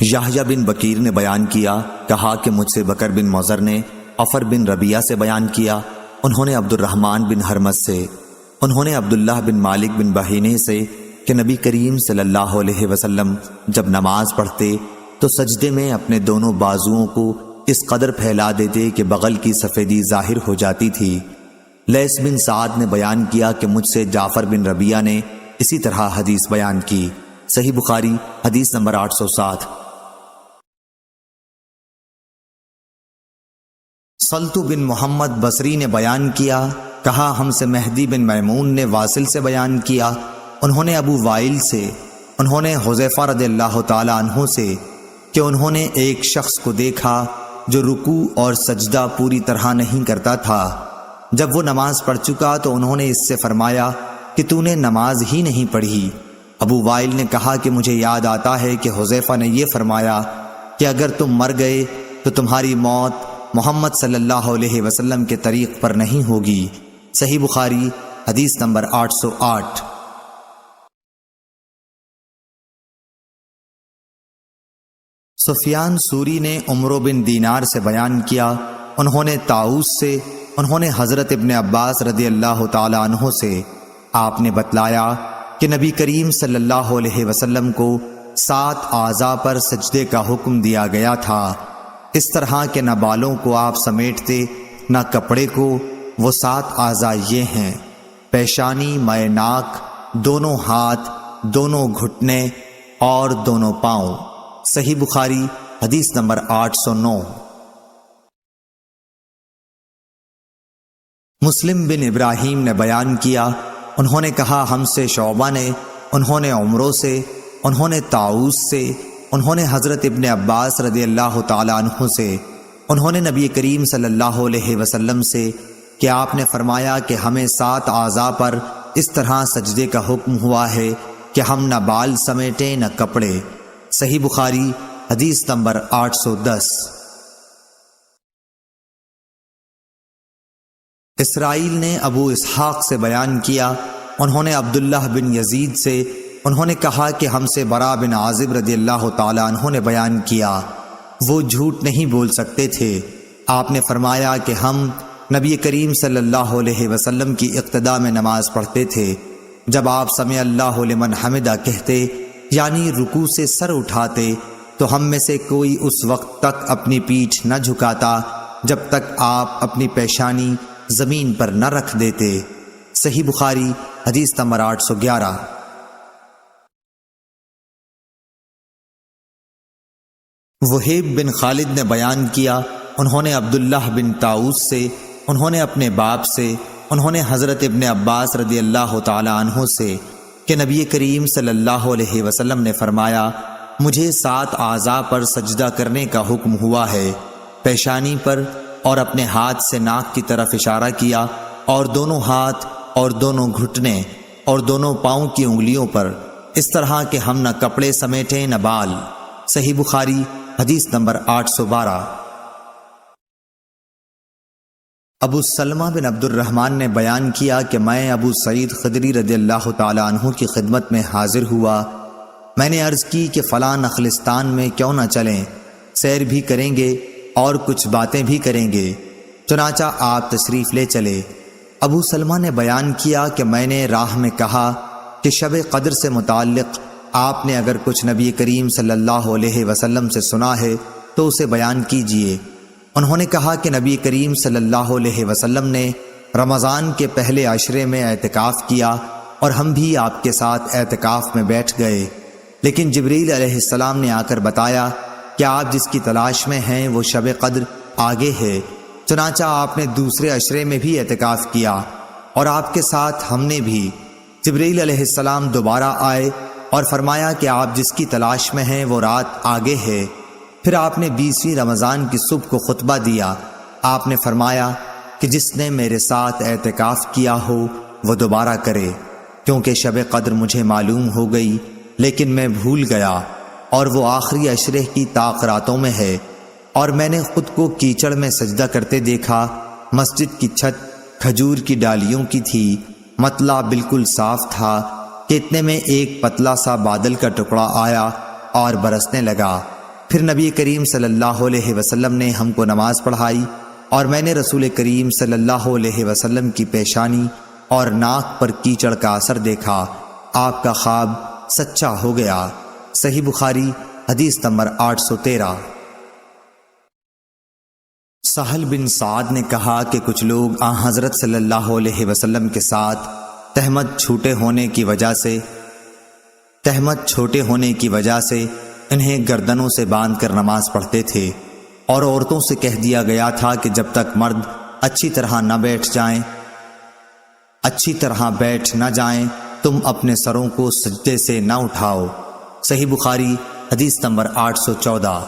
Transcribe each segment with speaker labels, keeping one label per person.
Speaker 1: یحییٰ بن بکیر نے بیان کیا، کہا کہ مجھ سے بکر بن مضر نے عفر بن ربیعہ سے بیان کیا، انہوں نے عبد الرحمن بن حرمز سے، انہوں نے عبداللہ بن مالک بن بحینے سے کہ نبی کریم صلی اللہ علیہ وسلم جب نماز پڑھتے تو سجدے میں اپنے دونوں بازوؤں کو اس قدر پھیلا دیتے کہ بغل کی سفیدی ظاہر ہو جاتی تھی۔ لیث بن سعد نے بیان کیا کہ مجھ سے جعفر بن ربیعہ نے اسی طرح حدیث بیان کی۔ صحیح بخاری حدیث نمبر 807۔ سلط بن محمد بصری نے بیان کیا، کہا ہم سے مہدی بن میمون نے واصل سے بیان کیا، انہوں نے ابو وائل سے، انہوں نے حذیفہ رضی اللہ تعالی عنہ سے کہ انہوں نے ایک شخص کو دیکھا جو رکوع اور سجدہ پوری طرح نہیں کرتا تھا۔ جب وہ نماز پڑھ چکا تو انہوں نے اس سے فرمایا کہ تو نے نماز ہی نہیں پڑھی۔ ابو وائل نے کہا کہ مجھے یاد آتا ہے کہ حذیفہ نے یہ فرمایا کہ اگر تم مر گئے تو تمہاری موت محمد صلی اللہ علیہ وسلم کے طریق پر نہیں ہوگی۔ صحیح بخاری حدیث نمبر 808۔ سفیان سوری نے عمرو بن دینار سے بیان کیا، انہوں نے طاؤس سے، انہوں نے حضرت ابن عباس رضی اللہ تعالی عنہ سے، آپ نے بتلایا کہ نبی کریم صلی اللہ علیہ وسلم کو 7 اعضاء پر سجدے کا حکم دیا گیا تھا، اس طرح کہ نہ بالوں کو آپ سمیٹتے نہ کپڑے کو۔ وہ 7 اعضاء یہ ہیں: پیشانی، مائع ناک، دونوں ہاتھ، دونوں گھٹنے اور دونوں پاؤں۔ صحیح بخاری حدیث نمبر 809۔ مسلم بن ابراہیم نے بیان کیا، انہوں نے کہا ہم سے شعبہ نے، انہوں نے عمرو سے، انہوں نے طاؤس سے، انہوں نے حضرت ابن عباس رضی اللہ تعالی عنہ سے، انہوں نے نبی کریم صلی اللہ علیہ وسلم سے کہ آپ نے فرمایا کہ ہمیں 7 اعضاء پر اس طرح سجدے کا حکم ہوا ہے کہ ہم نہ بال سمیٹیں نہ کپڑے۔ صحیح بخاری حدیث نمبر 810۔ اسرائیل نے ابو اسحاق سے بیان کیا، انہوں نے عبداللہ بن یزید سے، انہوں نے کہا کہ ہم سے برا بن عازب رضی اللہ تعالی عنہ نے بیان کیا، وہ جھوٹ نہیں بول سکتے تھے۔ آپ نے فرمایا کہ ہم نبی کریم صلی اللہ علیہ وسلم کی اقتداء میں نماز پڑھتے تھے، جب آپ سمع اللہ لمن حمدہ کہتے یعنی رکوع سے سر اٹھاتے تو ہم میں سے کوئی اس وقت تک اپنی پیٹھ نہ جھکاتا جب تک آپ اپنی پیشانی زمین پر نہ رکھ دیتے۔ صحیح بخاری حدیث نمبر 811۔ وہیب بن خالد نے بیان کیا، انہوں نے عبداللہ بن طاؤس سے، انہوں نے اپنے باپ سے، انہوں نے حضرت ابن عباس رضی اللہ تعالی عنہ سے کہ نبی کریم صلی اللہ علیہ وسلم نے فرمایا مجھے 7 اعضاء پر سجدہ کرنے کا حکم ہوا ہے، پیشانی پر اور اپنے ہاتھ سے ناک کی طرف اشارہ کیا، اور دونوں ہاتھ اور دونوں گھٹنے اور دونوں پاؤں کی انگلیوں پر، اس طرح کہ ہم نہ کپڑے سمیٹیں نہ بال۔ صحیح بخاری حدیث نمبر 812۔ ابو سلمہ بن عبد الرحمن نے بیان کیا کہ میں ابو سعید خدری رضی اللہ تعالی عنہ کی خدمت میں حاضر ہوا، میں نے عرض کی کہ فلاں نخلستان میں کیوں نہ چلیں، سیر بھی کریں گے اور کچھ باتیں بھی کریں گے، چنانچہ آپ تشریف لے چلے۔ ابو سلمہ نے بیان کیا کہ میں نے راہ میں کہا کہ شب قدر سے متعلق آپ نے اگر کچھ نبی کریم صلی اللہ علیہ وسلم سے سنا ہے تو اسے بیان کیجئے۔ انہوں نے کہا کہ نبی کریم صلی اللہ علیہ وسلم نے رمضان کے پہلے عشرے میں اعتکاف کیا اور ہم بھی آپ کے ساتھ اعتکاف میں بیٹھ گئے، لیکن جبریل علیہ السلام نے آ کر بتایا کہ آپ جس کی تلاش میں ہیں وہ شب قدر آگے ہے، چنانچہ آپ نے دوسرے عشرے میں بھی اعتکاف کیا اور آپ کے ساتھ ہم نے بھی۔ جبریل علیہ السلام دوبارہ آئے اور فرمایا کہ آپ جس کی تلاش میں ہیں وہ رات آگے ہے۔ پھر آپ نے 20ویں رمضان کی صبح کو خطبہ دیا، آپ نے فرمایا کہ جس نے میرے ساتھ اعتکاف کیا ہو وہ دوبارہ کرے، کیونکہ شب قدر مجھے معلوم ہو گئی لیکن میں بھول گیا، اور وہ آخری عشرے کی طاق راتوں میں ہے، اور میں نے خود کو کیچڑ میں سجدہ کرتے دیکھا۔ مسجد کی چھت کھجور کی ڈالیوں کی تھی، مطلع بالکل صاف تھا کہ اتنے میں ایک پتلا سا بادل کا ٹکڑا آیا اور برسنے لگا، پھر نبی کریم صلی اللہ علیہ وسلم نے ہم کو نماز پڑھائی اور میں نے رسول کریم صلی اللہ علیہ وسلم کی پیشانی اور ناک پر کیچڑ کا اثر دیکھا۔ آپ کا خواب سچا ہو گیا۔ صحیح بخاری حدیث نمبر 813۔ سہل بن سعد نے کہا کہ کچھ لوگ حضرت صلی اللہ علیہ وسلم کے ساتھ تہمت چھوٹے ہونے کی وجہ سے انہیں گردنوں سے باندھ کر نماز پڑھتے تھے، اور عورتوں سے کہہ دیا گیا تھا کہ جب تک مرد اچھی طرح بیٹھ نہ جائیں تم اپنے سروں کو سجدے سے نہ اٹھاؤ۔ صحیح بخاری حدیث نمبر 814۔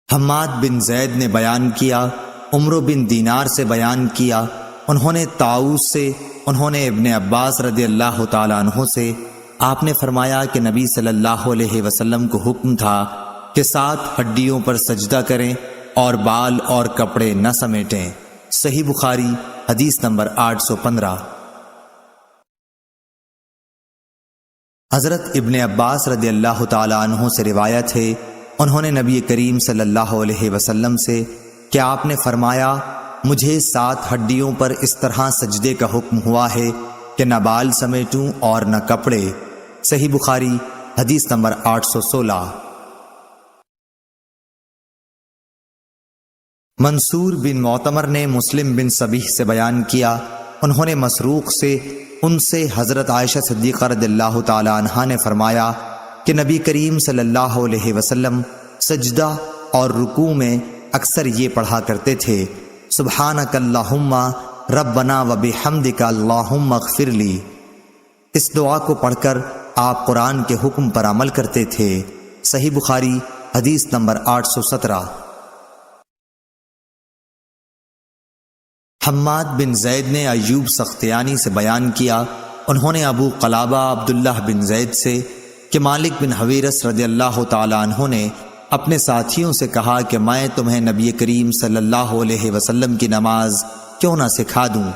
Speaker 1: حماد بن زید نے بیان کیا، عمرو بن دینار سے بیان کیا، انہوں نے طاؤس سے، انہوں نے ابن عباس رضی اللہ تعالیٰ عنہ سے، آپ نے فرمایا کہ نبی صلی اللہ علیہ وسلم کو حکم تھا کہ 7 ہڈیوں پر سجدہ کریں اور بال اور کپڑے نہ سمیٹیں۔ صحیح بخاری حدیث نمبر 815۔ حضرت ابن عباس رضی اللہ تعالیٰ عنہ سے روایت ہے، انہوں نے نبی کریم صلی اللہ علیہ وسلم سے کہ آپ نے فرمایا مجھے 7 ہڈیوں پر اس طرح سجدے کا حکم ہوا ہے کہ نہ بال سمیٹوں اور نہ کپڑے۔ صحیح بخاری حدیث نمبر 816۔ منصور بن معتمر نے مسلم بن صبیح سے بیان کیا، انہوں نے مسروق سے، ان سے حضرت عائشہ صدیقہ رضی اللہ تعالی عنہا نے فرمایا کہ نبی کریم صلی اللہ علیہ وسلم سجدہ اور رکوع میں اکثر یہ پڑھا کرتے تھے، سبحانک اللہم ربنا وبحمدک اللہم اغفر لی۔ اس دعا کو پڑھ کر آپ قرآن کے حکم پر عمل کرتے تھے۔ صحیح بخاری حدیث نمبر 817۔ حماد بن زید نے ایوب سختیانی سے بیان کیا، انہوں نے ابو قلابہ عبداللہ بن زید سے کہ مالک بن حویرث رضی اللہ تعالی عنہ نے اپنے ساتھیوں سے کہا کہ میں تمہیں نبی کریم صلی اللہ علیہ وسلم کی نماز کیوں نہ سکھا دوں؟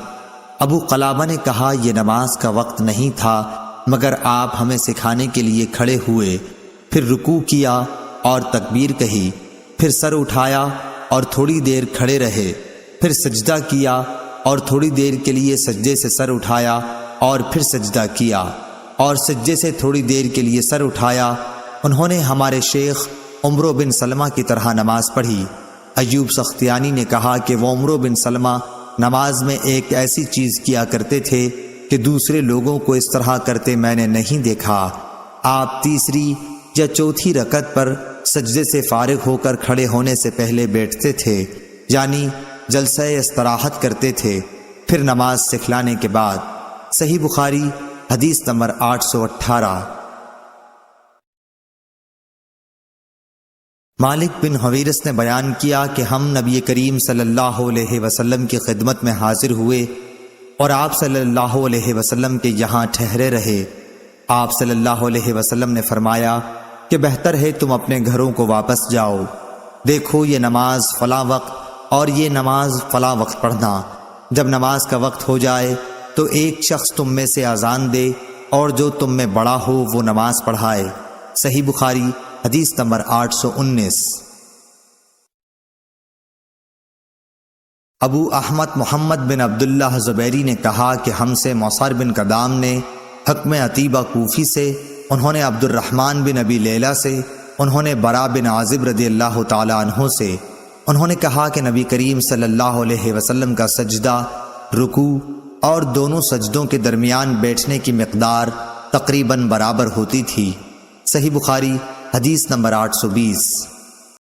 Speaker 1: ابو قلابہ نے کہا یہ نماز کا وقت نہیں تھا مگر آپ ہمیں سکھانے کے لیے کھڑے ہوئے، پھر رکوع کیا اور تکبیر کہی، پھر سر اٹھایا اور تھوڑی دیر کھڑے رہے، پھر سجدہ کیا اور تھوڑی دیر کے لیے سجدے سے سر اٹھایا اور پھر سجدہ کیا اور سجدے سے تھوڑی دیر کے لیے سر اٹھایا۔ انہوں نے ہمارے شیخ عمرو بن سلمہ کی طرح نماز پڑھی۔ ایوب سختیانی نے کہا کہ وہ عمرو بن سلمہ نماز میں ایک ایسی چیز کیا کرتے تھے کہ دوسرے لوگوں کو اس طرح کرتے میں نے نہیں دیکھا۔ آپ تیسری یا چوتھی رکعت پر سجدے سے فارغ ہو کر کھڑے ہونے سے پہلے بیٹھتے تھے، یعنی جلسہ استراحت کرتے تھے، پھر نماز سکھلانے کے بعد۔ صحیح بخاری حدیث نمبر 818۔ مالک بن حویرث نے بیان کیا کہ ہم نبی کریم صلی اللہ علیہ وسلم کی خدمت میں حاضر ہوئے اور آپ صلی اللہ علیہ وسلم کے یہاں ٹھہرے رہے۔ آپ صلی اللہ علیہ وسلم نے فرمایا کہ بہتر ہے تم اپنے گھروں کو واپس جاؤ، دیکھو یہ نماز فلاں وقت اور یہ نماز فلاں وقت پڑھنا، جب نماز کا وقت ہو جائے تو ایک شخص تم میں سے اذان دے اور جو تم میں بڑا ہو وہ نماز پڑھائے۔ صحیح بخاری حدیث نمبر 819۔ ابو احمد محمد بن عبداللہ زبیری نے کہا کہ ہم سے موصر بن قدام نے حکم عتیبہ کوفی سے، انہوں نے عبد الرحمن بن ابی لیلہ سے، انہوں نے برا بن عازب رضی اللہ تعالی عنہ سے، انہوں نے کہا کہ نبی کریم صلی اللہ علیہ وسلم کا سجدہ، رکوع اور دونوں سجدوں کے درمیان بیٹھنے کی مقدار تقریباً برابر ہوتی تھی۔ صحیح بخاری حدیث نمبر 820۔